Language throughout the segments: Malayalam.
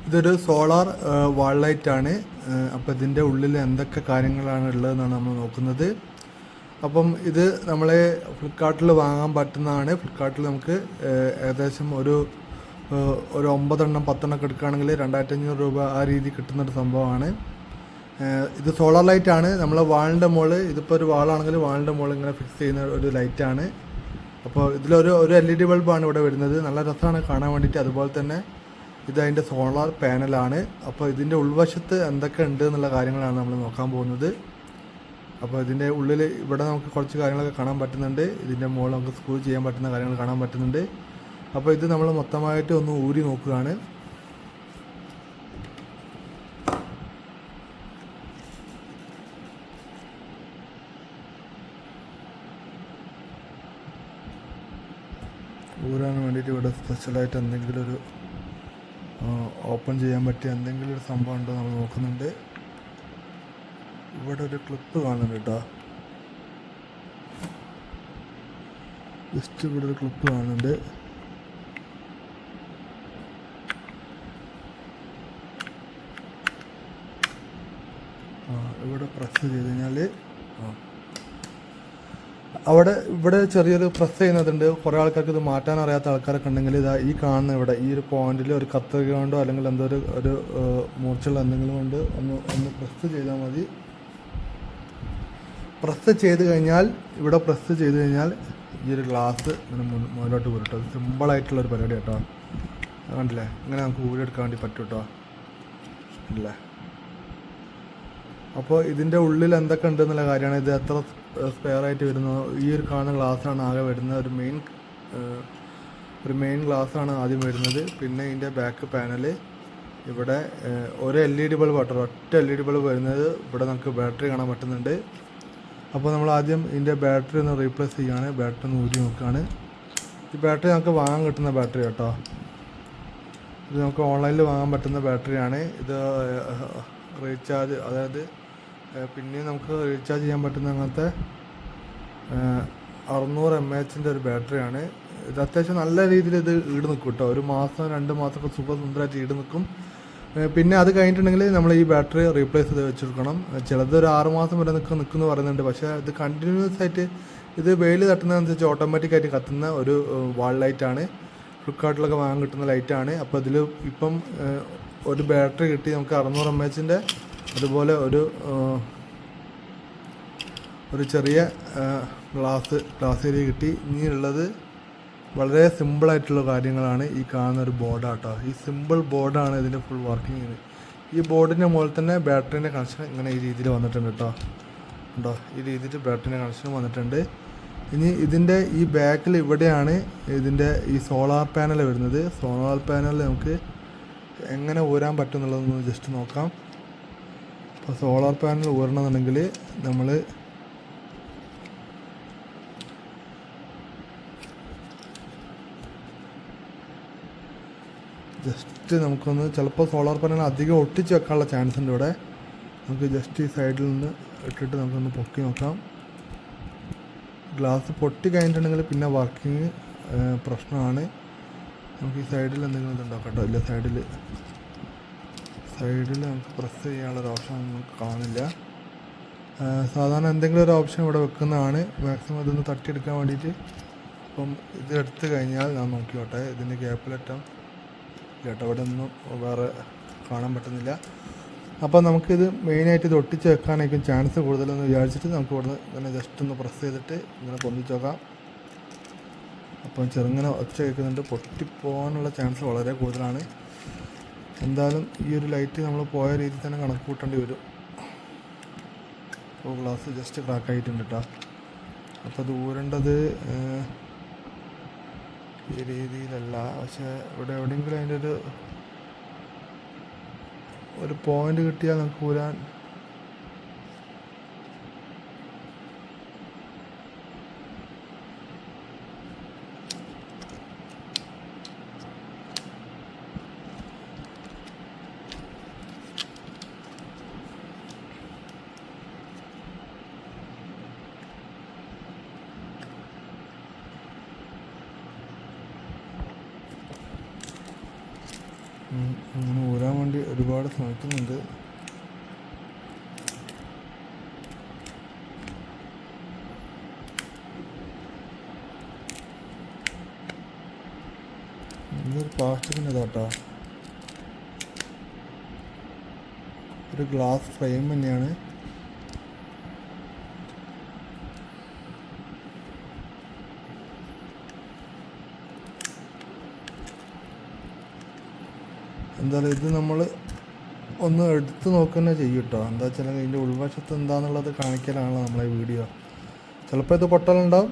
ഇതൊരു സോളാർ വാൾ ലൈറ്റാണ്. അപ്പോൾ ഇതിൻ്റെ ഉള്ളിൽ എന്തൊക്കെ കാര്യങ്ങളാണ് ഉള്ളതെന്നാണ് നമ്മൾ നോക്കുന്നത്. അപ്പം ഇത് നമ്മളെ ഫ്ലിപ്കാർട്ടിൽ വാങ്ങാൻ പറ്റുന്നതാണ്. ഫ്ലിപ്കാർട്ടിൽ നമുക്ക് ഏകദേശം ഒരു 9 എണ്ണം 10 എണ്ണം ഒക്കെ എടുക്കുകയാണെങ്കിൽ 2500 രൂപ ആ രീതി കിട്ടുന്നൊരു സംഭവമാണ്. ഇത് സോളാർ ലൈറ്റാണ്. നമ്മളെ വാളിൻ്റെ മുകളിൽ, ഇതിപ്പോൾ ഒരു വാളാണെങ്കിൽ വാളിൻ്റെ മുകളിൽ ഇങ്ങനെ ഫിക്സ് ചെയ്യുന്ന ഒരു ലൈറ്റാണ്. അപ്പോൾ ഇതിലൊരു LED ബൾബാണ് ഇവിടെ വരുന്നത്. നല്ല രസമാണ് കാണാൻ വേണ്ടിയിട്ട്. അതുപോലെ തന്നെ ഇത് അതിൻ്റെ സോളാർ പാനലാണ്. അപ്പോൾ ഇതിൻ്റെ ഉൾവശത്ത് എന്തൊക്കെ ഉണ്ട് എന്നുള്ള കാര്യങ്ങളാണ് നമ്മൾ നോക്കാൻ പോകുന്നത്. അപ്പോൾ ഇതിൻ്റെ ഉള്ളിൽ ഇവിടെ നമുക്ക് കുറച്ച് കാര്യങ്ങളൊക്കെ കാണാൻ പറ്റുന്നുണ്ട്. ഇതിൻ്റെ മുകളിൽ നമുക്ക് സ്ക്രൂ ചെയ്യാൻ പറ്റുന്ന കാര്യങ്ങൾ കാണാൻ പറ്റുന്നുണ്ട്. അപ്പോൾ ഇത് നമ്മൾ മൊത്തമായിട്ട് ഒന്ന് ഊരി നോക്കുകയാണ്. ഊരാൻ വേണ്ടിയിട്ട് ഇവിടെ സ്പെഷ്യലായിട്ട് എന്തെങ്കിലും ഒരു ഓപ്പൺ ചെയ്യാൻ പറ്റിയ എന്തെങ്കിലും ഒരു സംഭവം ഉണ്ടോ നമ്മൾ നോക്കുന്നുണ്ട്. ഇവിടെ ഒരു ക്ലിപ്പ് കാണുന്നുണ്ട് കേട്ടോ. ജസ്റ്റ് ഇവിടെ ഒരു ക്ലിപ്പ് കാണുന്നുണ്ട്. ഇവിടെ പ്രസ് ചെയ്ത് കഴിഞ്ഞാൽ ഇവിടെ ചെറിയൊരു പ്രസ് ചെയ്യുന്നതുണ്ട്. കുറേ ആൾക്കാർക്ക് ഇത് മാറ്റാൻ അറിയാത്ത ആൾക്കാരൊക്കെ ഉണ്ടെങ്കിൽ ഇതാ ഈ കാണുന്ന ഇവിടെ ഈ ഒരു പോയിന്റിൽ ഒരു കത്രിക കൊണ്ടോ അല്ലെങ്കിൽ എന്തോ ഒരു മൂർച്ചുള്ള എന്തെങ്കിലും കൊണ്ട് ഒന്ന് പ്രസ് ചെയ്താൽ മതി. പ്രസ് ചെയ്ത് കഴിഞ്ഞാൽ ഈ ഒരു ഗ്ലാസ് ഇങ്ങനെ മുന്നോട്ട് വരും കേട്ടോ. സിമ്പിളായിട്ടുള്ളൊരു പരിപാടി കേട്ടോ. കണ്ടില്ലേ, ഇങ്ങനെ നമുക്ക് ഊരെടുക്കാൻ വേണ്ടി പറ്റും കേട്ടോ. ഇല്ലേ, അപ്പോൾ ഇതിൻ്റെ ഉള്ളിൽ എന്തൊക്കെ ഉണ്ടെന്നുള്ള കാര്യമാണ്. ഇത് എത്ര സ്പെയർ ആയിട്ട് വരുന്നു. ഈ ഒരു കാണുന്ന ഗ്ലാസ്സാണ് ആകെ വരുന്നത്. ഒരു മെയിൻ ഗ്ലാസ്സാണ് ആദ്യം വരുന്നത്. പിന്നെ ഇതിൻ്റെ ബാക്ക് പാനൽ, ഇവിടെ ഒരു LED ബൾബ് കേട്ടോ, ഒറ്റ LED ബൾബ് വരുന്നത്. ഇവിടെ നമുക്ക് ബാറ്ററി കാണാൻ പറ്റുന്നുണ്ട്. അപ്പോൾ നമ്മൾ ആദ്യം ഇതിൻ്റെ ബാറ്ററി ഒന്ന് റീപ്ലേസ് ചെയ്യുകയാണ്. ബാറ്ററി ഒന്ന് ഊരി നോക്കുകയാണ്. ഈ ബാറ്ററി നമുക്ക് വാങ്ങാൻ കിട്ടുന്ന ബാറ്ററി കേട്ടോ. ഇത് നമുക്ക് ഓൺലൈനിൽ വാങ്ങാൻ പറ്റുന്ന ബാറ്ററിയാണ്. ഇത് റീചാർജ്, അതായത് പിന്നെ നമുക്ക് റീചാർജ് ചെയ്യാൻ പറ്റുന്ന അങ്ങനത്തെ 600 mAh ഒരു ബാറ്ററിയാണ്. ഇത് അത്യാവശ്യം നല്ല രീതിയിൽ ഇത് ഈട് നിൽക്കും കേട്ടോ. 1 മാസം 2 മാസമൊക്കെ സുന്ദരമായിട്ട് ഈട് നിൽക്കും. പിന്നെ അത് കഴിഞ്ഞിട്ടുണ്ടെങ്കിൽ നമ്മൾ ഈ ബാറ്ററി റീപ്ലേസ് ചെയ്ത് വെച്ചെടുക്കണം. ചിലത് ഒരു 6 മാസം വരെ നിൽക്കുമെന്ന് പറയുന്നുണ്ട്. പക്ഷേ ഇത് കണ്ടിന്യൂസ് ആയിട്ട് ഇത് വെയിൽ തട്ടുന്നതനുസരിച്ച് ഓട്ടോമാറ്റിക്കായിട്ട് കത്തുന്ന ഒരു വാൾ ലൈറ്റാണ്. ഫ്ലിപ്കാർട്ടിലൊക്കെ വാങ്ങാൻ കിട്ടുന്ന ലൈറ്റാണ്. അപ്പോൾ ഇതിൽ ഇപ്പം ഒരു ബാറ്ററി കിട്ടി നമുക്ക് 600 mAh. അതുപോലെ ഒരു ചെറിയ ഗ്ലാസ് ഏരിയ കിട്ടി. ഇനിയുള്ളത് വളരെ സിമ്പിളായിട്ടുള്ള കാര്യങ്ങളാണ്. ഈ കാണുന്ന ഒരു ബോർഡാട്ടോ. ഈ സിമ്പിൾ ബോർഡാണ് ഇതിൻ്റെ ഫുൾ വർക്കിംഗ്. ഈ ബോർഡിൻ്റെ മുകളിൽ തന്നെ ബാറ്ററീൻ്റെ കണക്ഷൻ ഇങ്ങനെ ഈ രീതിയിൽ വന്നിട്ടുണ്ട് കേട്ടോ. ഉണ്ടോ, ഈ രീതിയിൽ ബാറ്ററീൻ്റെ കണക്ഷൻ വന്നിട്ടുണ്ട്. ഇനി ഇതിൻ്റെ ഈ ബാക്കിൽ ഇവിടെയാണ് ഇതിൻ്റെ ഈ സോളാർ പാനൽ വരുന്നത്. സോളാർ പാനൽ നമുക്ക് എങ്ങനെ ഊരാൻ പറ്റും എന്നുള്ളതൊന്ന് ജസ്റ്റ് നോക്കാം. അപ്പോൾ സോളാർ പാനൽ ഊരണമെന്നുണ്ടെങ്കിൽ നമ്മൾ ജസ്റ്റ് നമുക്കൊന്ന്, ചിലപ്പോൾ സോളാർ പാനൽ അധികം ഒട്ടിച്ച് വെക്കാനുള്ള ചാൻസ് ഉണ്ട് ഇവിടെ. നമുക്ക് ജസ്റ്റ് ഈ സൈഡിൽ നിന്ന് ഇട്ടിട്ട് നമുക്കൊന്ന് പൊക്കി നോക്കാം. ഗ്ലാസ് പൊട്ടി കഴിഞ്ഞിട്ടുണ്ടെങ്കിൽ പിന്നെ വർക്കിംഗ് പ്രശ്നമാണ്. നമുക്ക് ഈ സൈഡിൽ എന്തെങ്കിലും ഇതുണ്ടാക്കാം കേട്ടോ. ഇല്ല, സൈഡിൽ നമുക്ക് പ്രസ് ചെയ്യാനുള്ളൊരു ഓപ്ഷൻ നമുക്ക് കാണില്ല. സാധാരണ എന്തെങ്കിലും ഒരു ഓപ്ഷൻ ഇവിടെ വെക്കുന്നതാണ് മാക്സിമം ഇതൊന്ന് തട്ടിയെടുക്കാൻ വേണ്ടിയിട്ട്. അപ്പം ഇത് എടുത്തു കഴിഞ്ഞാൽ ഞാൻ നോക്കിയോട്ടെ, ഇതിൻ്റെ ഗ്യാപ്പിലെത്താം കേട്ടോ. ഇവിടെ ഒന്നും വേറെ കാണാൻ പറ്റുന്നില്ല. അപ്പോൾ നമുക്കിത് മെയിനായിട്ട് ഇത് ഒട്ടിച്ച് വെക്കാനായിരിക്കും ചാൻസ് കൂടുതലെന്ന് വിചാരിച്ചിട്ട് നമുക്ക് ഇവിടുന്ന് ഇങ്ങനെ ജസ്റ്റ് ഒന്ന് പ്രസ് ചെയ്തിട്ട് ഇങ്ങനെ പൊന്തിച്ച് നോക്കാം. അപ്പം ചെറുങ്ങനെ ഒച്ച കേൾക്കുന്നുണ്ട്. പൊട്ടിപ്പോകാനുള്ള ചാൻസ് വളരെ കൂടുതലാണ്. എന്തായാലും ഈ ഒരു ലൈറ്റ് നമ്മൾ പോയ രീതിയിൽ തന്നെ കണക്ക് കൂട്ടേണ്ടി വരും. അപ്പോൾ ഗ്ലാസ് ജസ്റ്റ് ക്രാക്കായിട്ടുണ്ട് കേട്ടോ. അപ്പോൾ അത് ഊരേണ്ടത് ഈ രീതിയിലല്ല, പക്ഷേ ഇവിടെ എവിടെയെങ്കിലും അതിൻ്റെ ഒരു പോയിന്റ് കിട്ടിയാൽ നമുക്ക് ഊരാൻ അങ്ങനെ ഊരാൻ വേണ്ടി ഒരുപാട് ശ്രമിക്കുന്നുണ്ട്. ഇതൊരു പ്ലാസ്റ്റിക്കിൻ്റെ ഇതാട്ടോ, ഒരു ഗ്ലാസ് ഫ്രെയിം തന്നെയാണ്. എന്തായാലും ഇത് നമ്മൾ ഒന്ന് എടുത്ത് നോക്കുക ചെയ്യും കേട്ടോ. എന്താ വെച്ചാൽ ഇതിൻ്റെ ഉൾവശത്ത് എന്താണെന്നുള്ളത് കാണിക്കലാണല്ലോ നമ്മളെ വീഡിയോ. ചിലപ്പോൾ ഇത് പൊട്ടലുണ്ടാവും.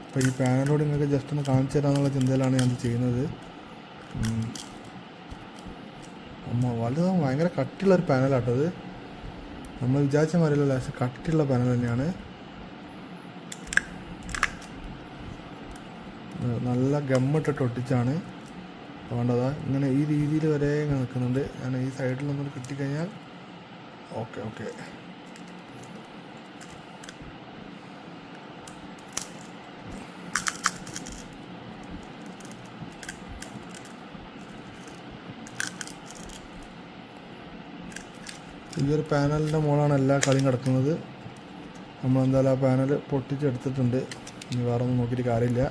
അപ്പോൾ ഈ പാനലോട് നിങ്ങൾക്ക് ജസ്റ്റ് ഒന്ന് കാണിച്ചു തരാമെന്നുള്ള ചിന്തയിലാണ് ഞാൻ ചെയ്യുന്നത്. വളരെ ഭയങ്കര കട്ടിയുള്ളൊരു പാനലാട്ടത്. നമ്മൾ വിചാരിച്ച മാതിരിയല്ല, പക്ഷെ കട്ടിയുള്ള പാനൽ തന്നെയാണ്. നല്ല ഗമ്മിട്ടിട്ട് ഒട്ടിച്ചാണ്. അതുകൊണ്ടതാ ഇങ്ങനെ ഈ രീതിയിൽ വരെ ഇങ്ങനെ നിൽക്കുന്നുണ്ട്. ഞാൻ ഈ സൈഡിലൊന്നും കിട്ടിക്കഴിഞ്ഞാൽ ഓക്കെ. ഈ ഒരു പാനലിൻ്റെ മുകളാണ് എല്ലാ കളിയും കിടക്കുന്നത്. നമ്മളെന്തായാലും ആ പാനൽ പൊട്ടിച്ചെടുത്തിട്ടുണ്ട്. ഇനി വേറെ ഒന്നും നോക്കിയിട്ട് കാര്യമില്ല.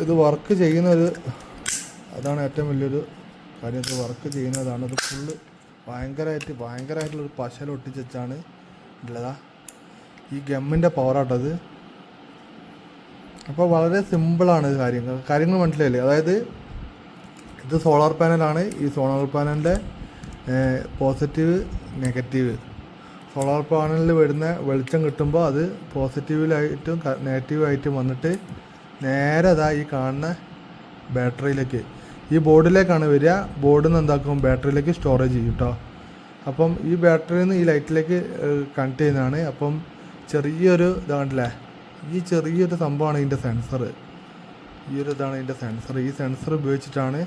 ഇത് വർക്ക് ചെയ്യുന്നൊരു അതാണ് ഏറ്റവും വലിയൊരു കാര്യം. ഇത് വർക്ക് ചെയ്യുന്നതാണ്. ഇത് ഫുള്ള് ഭയങ്കരമായിട്ടുള്ളൊരു പശൽ ഒട്ടിച്ചാണ് ഉള്ളതാ. ഈ ഗമ്മിൻ്റെ പവറാട്ടത്. അപ്പോൾ വളരെ സിമ്പിളാണ് കാര്യങ്ങൾ മനസ്സിലായില്ലേ. അതായത് ഇത് സോളാർ പാനലാണ്. ഈ സോളാർ പാനലിൻ്റെ പോസിറ്റീവ് നെഗറ്റീവ്, സോളാർ പാനലിൽ വരുന്ന വെളിച്ചം കിട്ടുമ്പോൾ അത് പോസിറ്റീവിലായിട്ടും നെഗറ്റീവായിട്ടും വന്നിട്ട് നേരെ അതാ ഈ കാണുന്ന ബാറ്ററിയിലേക്ക്, ഈ ബോർഡിലേക്കാണ് വരിക. ബോർഡിൽ നിന്ന് എന്താക്കും, ബാറ്ററിയിലേക്ക് സ്റ്റോറേജ് ചെയ്യും കേട്ടോ. അപ്പം ഈ ബാറ്ററിയിൽ നിന്ന് ഈ ലൈറ്റിലേക്ക് കണക്ട് ചെയ്യുന്നതാണ്. അപ്പം ചെറിയൊരു ഇതാണല്ലേ, ഈ ചെറിയൊരു സംഭവമാണ് ഇതിൻ്റെ സെൻസർ. ഇതാണ് ഇതിൻ്റെ സെൻസർ. ഈ സെൻസർ ഉപയോഗിച്ചിട്ടാണ്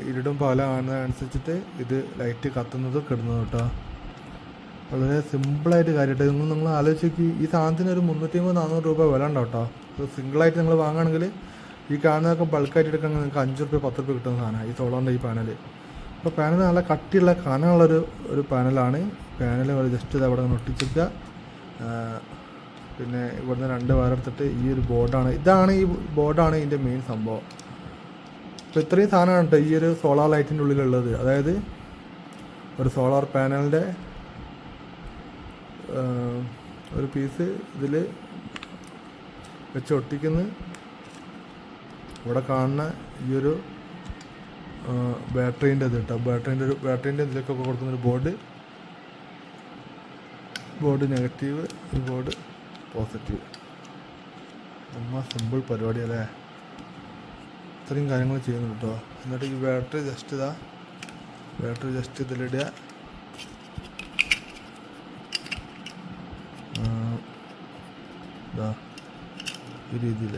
ഇരുടും പകല കാണുന്നതനുസരിച്ചിട്ട് ഇത് ലൈറ്റ് കത്തുന്നത് കിടുന്നത് കേട്ടോ. വളരെ സിമ്പിളായിട്ട് കാര്യമായിട്ട് നിങ്ങൾ ആലോചിച്ച് ഈ സാധനത്തിന് ഒരു 350-400 രൂപ വില ഉണ്ടാവും കേട്ടോ. ഇത് സിംഗിളായിട്ട് നിങ്ങൾ വാങ്ങുകയാണെങ്കിൽ ഈ കാണുന്നതൊക്കെ ബൾക്കായിട്ട് എടുക്കാൻ നിങ്ങൾക്ക് 5 രൂപ 10 രൂപ കിട്ടുന്ന സാധനമാണ് ഈ സോളാറിൻ്റെ ഈ പാനൽ. അപ്പോൾ പാനൽ നല്ല കട്ടിയുള്ള കനമുള്ളൊരു പാനലാണ്. പാനൽ ജസ്റ്റ് ഇത് അവിടെ ഒട്ടിച്ചിട്ട് പിന്നെ ഇവിടുന്ന് 2 വയറെടുത്തിട്ട് ഈ ഒരു ബോർഡാണ്, ഈ ബോർഡാണ് ഇതിൻ്റെ മെയിൻ സംഭവം. അപ്പോൾ ഇത്രയും സാധനമാണ് കേട്ടോ ഈ ഒരു സോളാർ ലൈറ്റിൻ്റെ ഉള്ളിലുള്ളത്. അതായത് ഒരു സോളാർ പാനലിൻ്റെ ഒരു പീസ് ഇതിൽ വെച്ച് ഒട്ടിക്കുന്ന ഇവിടെ കാണുന്ന ഈ ഒരു ബാറ്ററീൻ്റെ ഇത് കേട്ടോ. ബാറ്ററീൻ്റെ ഇതിലേക്കൊക്കെ കൊടുക്കുന്നൊരു ബോർഡ് നെഗറ്റീവ്, ഈ ബോർഡ് പോസിറ്റീവ്. സിമ്പിൾ പരിപാടിയല്ലേ. ഇത്രയും കാര്യങ്ങൾ ചെയ്യുന്നുണ്ട് കേട്ടോ. എന്നിട്ട് ഈ ബാറ്ററി ജസ്റ്റ് ഇതിലിടുക. ഈ രീതിയിൽ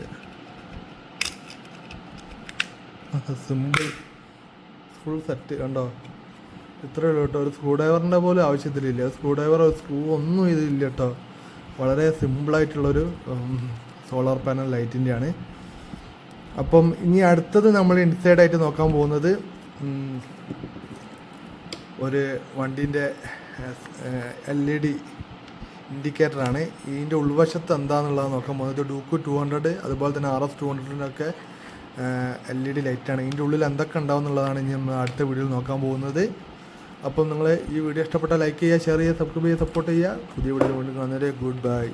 സിമ്പിൾ ഫുൾ സെറ്റ് കണ്ടോ. ഇത്രയേ ഉള്ളൂ കേട്ടോ. ഒരു സ്ക്രൂ ഡ്രൈവറിൻ്റെ പോലും ആവശ്യത്തിലില്ല. സ്ക്രൂ ഒന്നും ഇതില്ല കേട്ടോ. വളരെ സിമ്പിളായിട്ടുള്ളൊരു സോളാർ പാനൽ ലൈറ്റിൻ്റെയാണ്. അപ്പം ഇനി അടുത്തത് നമ്മൾ ഇൻസൈഡായിട്ട് നോക്കാൻ പോകുന്നത് ഒരു വണ്ടീൻ്റെ LED ഇൻഡിക്കേറ്ററാണ്. ഇതിൻ്റെ ഉൾവശത്ത് എന്താണെന്നുള്ളത് നോക്കാൻ പോകുന്നത്. ഡൂക്ക് 200 അതുപോലെ തന്നെ RS 200-ൻ്റെ LED ലൈറ്റാണ്. ഇതിൻ്റെ ഉള്ളിൽ എന്തൊക്കെ ഉണ്ടാവും എന്നുള്ളതാണ് ഇനി നമ്മൾ അടുത്ത വീഡിയോയിൽ നോക്കാൻ പോകുന്നത്. അപ്പം നിങ്ങൾ ഈ വീഡിയോ ഇഷ്ടപ്പെട്ടാൽ ലൈക്ക് ചെയ്യുക, ഷെയർ ചെയ്യുക, സബ്സ്ക്രൈബ് ചെയ്യുക, സപ്പോർട്ട് ചെയ്യുക. പുതിയ വീഡിയോ വീണ്ടും കാണുന്നവരെ ഗുഡ് ബൈ.